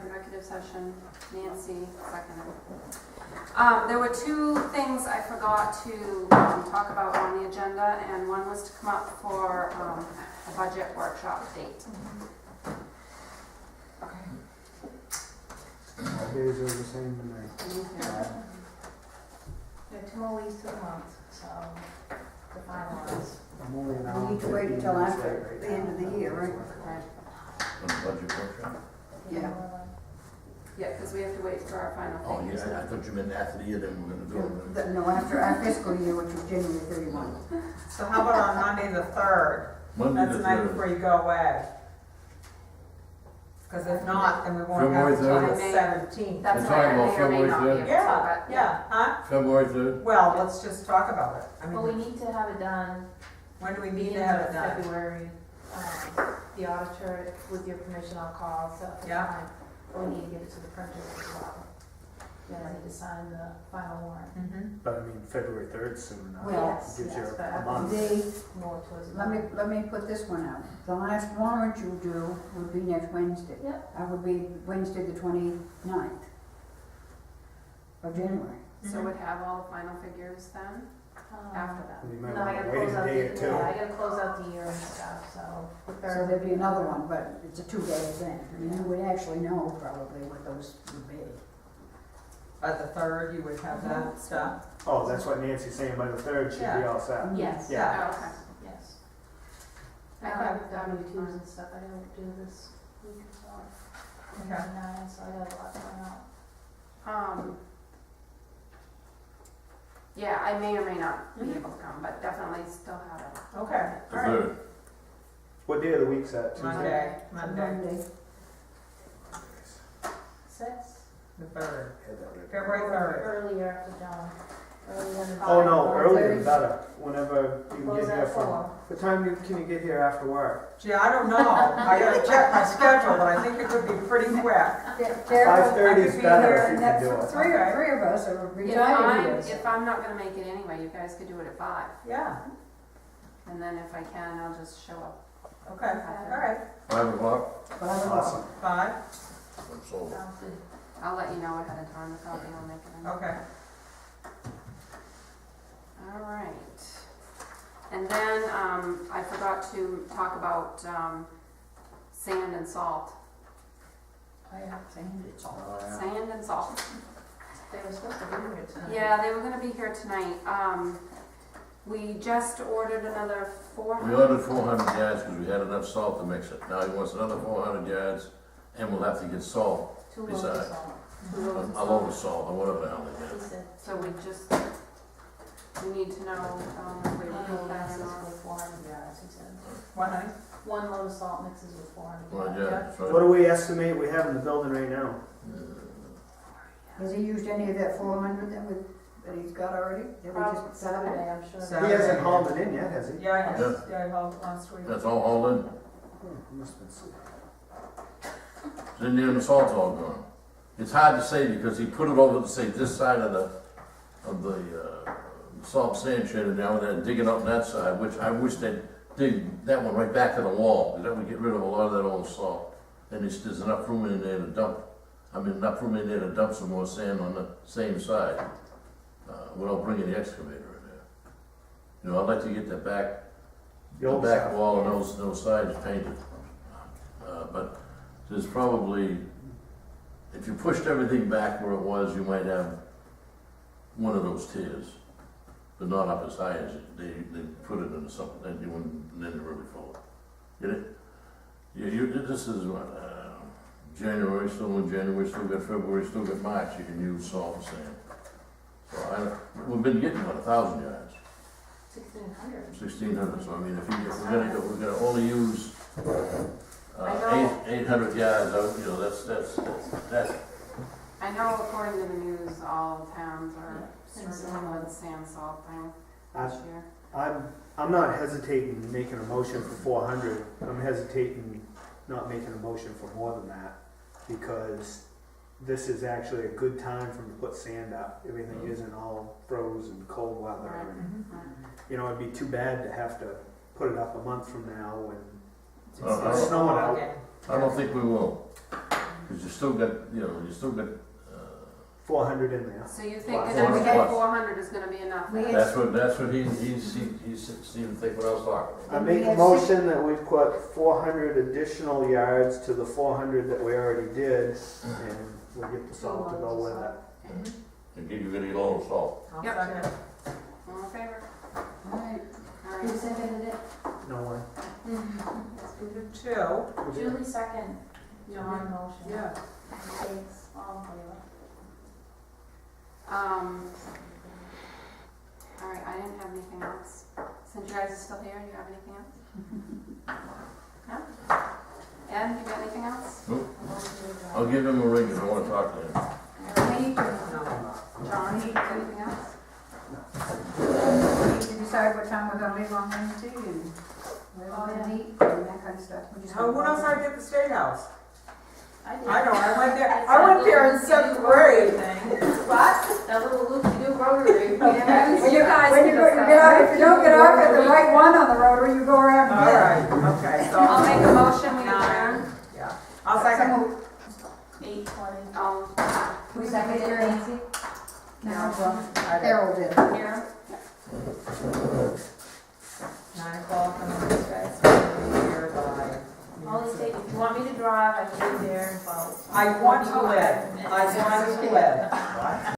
executive session. Nancy seconded. There were two things I forgot to talk about on the agenda, and one was to come up for a budget workshop date. All days are the same to me. We have 2 more weeks to the month, so to finalize. I'm only an hour We and need to wait 15 until minutes after late right the now. end of the year, right? Right. On the budget workshop? Yeah. Yeah, because we have to wait for our final Oh, figures. yeah, I thought you meant after the year, then we're gonna do it. No, after our fiscal year, which was January 31. So how about on Monday the 3rd? Monday That's the the night 3rd. before you go away. Because if not, then we won't February have until the 3rd? 17th. That's You're right, I talking about may or may not be February able to, Yeah, but yeah, huh? February 3rd? Well, let's just talk about it. I But we mean, need to have it done when do we need to beginning have of it done? February. The auditor, with your permission, I'll call, set up the Yeah. time. But we need to get it to the printers as well. Then I need to sign the final warrant. Mhm. But I mean, February 3rd soon enough. Well, Yes, Gives you yes, but a I month. The, more towards the. let me put this one out. The last warrant you do would be next Wednesday. Yep. That would be Wednesday the 29th of January. so we'd have all the final figures then, after that. You might No, I want gotta to wait close a out day or the, two. yeah, I gotta close out the year and stuff, so the So third. there'd be another one, but it's a 2-day event. I mean, you would actually know probably what those would be. By the 3rd, you would have that stuff? Oh, that's what Nancy's saying, by the 3rd she'd be Yeah. all set. Yes. Yeah. Oh, okay. Yes. I I thought have that would be W-2s fine. and stuff, I don't do this week or so. Okay. 29, so I got a lot going on. Yeah, I may or may not be able to come, but definitely still have it. Okay, The all right. 3rd. What day of the week's that? Tuesday? Monday, It's a Monday, 6? the 3rd. Had that right. February 3rd. Earlier after John. Earlier than Oh, no, 5. earlier the better, whenever you can Close get here at from. 4. What time can you get here after work? Gee, I don't know. I gotta check my schedule, but I think it could be pretty quick. 5:30 is better if you can do it. Three of us are retired here. If I'm not gonna make it anyway, you guys could do it at 5, Yeah, and then if I can, I'll just show up. okay, all right. 5 o'clock? Awesome. 5, I'm sold. Sounds good. I'll let you know ahead of time if I'll be able to make it in. okay. All right. And then, I forgot to talk about, sand and salt. I have sand, it's all. Oh, yeah. Sand and salt. They were supposed to be here tonight. Yeah, they were gonna be here tonight. We just ordered another We 400. ordered 400 yards because we had enough salt to mix it. Now he wants another 400 yards, and we'll have to get salt, 2 loads of Besides. salt. Two loads of a load of salt, or whatever the hell they He get. said, So we need to know, if we one approve load that or mixes not. with 400 yards, he said. What, honey? 1 load of salt mixes with 400 Well, yards. yeah, that's What right. do we estimate we have in the building right now? Has he used any of that 400 that he's got already? That we Probably just set up? Saturday, I'm sure. Saturday. He hasn't hauled it in yet, has he? Yeah, yeah, he hauled last week. That's all hauled in. Must've been some- It's in there and the salt's all gone. It's hard to say because he put it over to say this side of the salt sand shed and now and then dig it up that side, which I wish they'd dig that one right back to the wall, because that would get rid of a lot of that old salt. And there's enough room in there to dump, enough room in there to dump some more sand on the same side, without bringing the excavator in there. You know, I'd like to get that back, The the old back stuff. wall and those sides painted. But there's probably, if you pushed everything back where it was, you might have one of those tiers, but not up as high as it. They put it in something, and then they're really full. Get it? This is what, January, still in January, still got February, still got March, you can use salt and sand. So we've been getting about 1,000 yards, 1,600. 1,600, so I mean, if we're gonna only use I know. 800 yards, you know, that's, I know according to the news, all towns are Yeah. struggling with the sand salt thing I- this year. I'm not hesitating making a motion for 400. I'm hesitating not making a motion for more than that, because this is actually a good time for them to put sand up. Everything isn't all froze and cold weather. Right. And, Right. you know, it'd be too bad to have to put it up a month from now when Uh, it's snowing out. Okay. I don't think we will. Cause you still got, you still got, 400 in there. So you think Plus- an extra plus- 400 is gonna be enough? We- that's what he's seemed to think what I was talking about. I make a motion that we put 400 additional yards to the 400 that we already did, and we'll get the salt to go with it. And you're gonna get a little salt. I'll Yep. second. All in favor? Alright, All who right. seconded it? No one. We did two. Julie second, John motion. Yeah. Thanks, all in favor. All right, I didn't have anything else. Since you guys are still here, do you have anything else? No? Ed, you got anything else? I'll give him a ring if I wanna talk to him. Lee? No. John, you got anything else? We need to decide what time we're gonna leave on Wednesday and where we're gonna meet and that kind of stuff. We just Who else already did the State House? I did. I know, I went there in seventh grade. What? That little loop-de-doo rotary. Yeah, When you you, guys when did you this go, stuff. get out, if you don't get off at the right one on the rotary, you go around All again. right, okay, so. I'll make a motion, we adjourn. Yeah, I'll second. 8:20. Who Who seconded it, Nancy? No, I did. Harold did. Here. 9 o'clock on Wednesday. Here by. Only take, if you want me to drive, I can be there in about. I want to live. I want to live.